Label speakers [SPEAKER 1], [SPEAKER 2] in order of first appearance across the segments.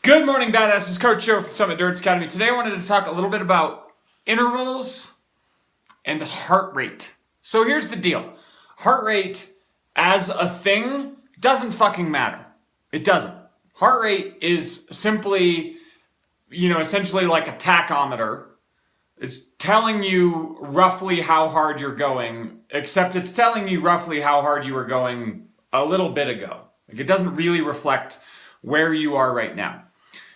[SPEAKER 1] Good morning, badasses. Coach Joe from Summit Endurance Academy. Today I wanted to talk a little bit about intervals and heart rate. So here's the deal. Heart rate as a thing doesn't fucking matter. It doesn't. Heart rate is simply, essentially like a tachometer. It's telling you roughly how hard you're going, except it's telling you roughly how hard you were going a little bit ago. Like, it doesn't really reflect where you are right now.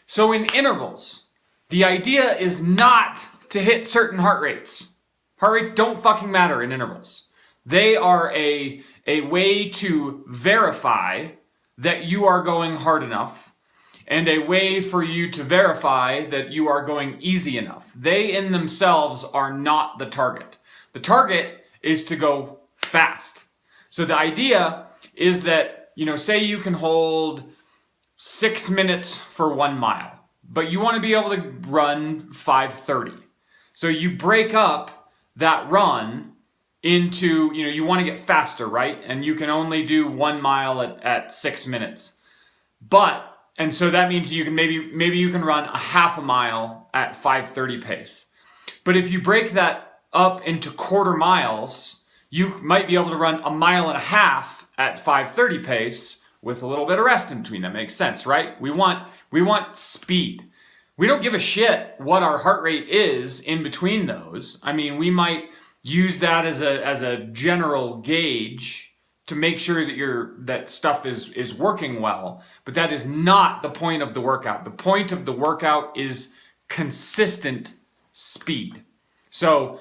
[SPEAKER 1] So in intervals, the idea is not to hit certain heart rates. Heart rates don't fucking matter in intervals. They are a way to verify that you are going hard enough and a way for you to verify that you are going easy enough. They in themselves are not the target. The target is to go fast. So the idea is that, say you can hold 6 minutes for 1 mile, but you want to be able to run 5:30. So you break up that run into, you want to get faster, right? And you can only do 1 mile at 6 minutes. And so that means you can maybe you can run a half a mile at 5:30 pace. But if you break that up into quarter miles, you might be able to run a mile and a half at 5:30 pace with a little bit of rest in between. That makes sense, right? We want speed. We don't give a shit what our heart rate is in between those. I mean, we might use that as a general gauge to make sure that stuff is working well, but that is not the point of the workout. The point of the workout is consistent speed. So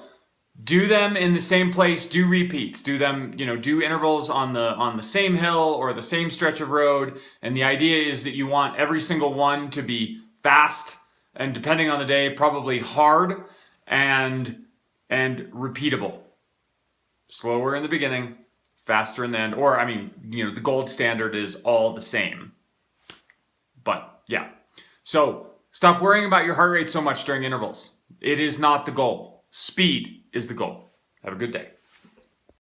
[SPEAKER 1] do them in the same place, do repeats, do them, do intervals on the same hill or the same stretch of road. And the idea is that you want every single one to be fast and, depending on the day, probably hard and repeatable. Slower in the beginning, faster in the end. Or, the gold standard is all the same. But yeah. So stop worrying about your heart rate so much during intervals. It is not the goal. Speed is the goal. Have a good day.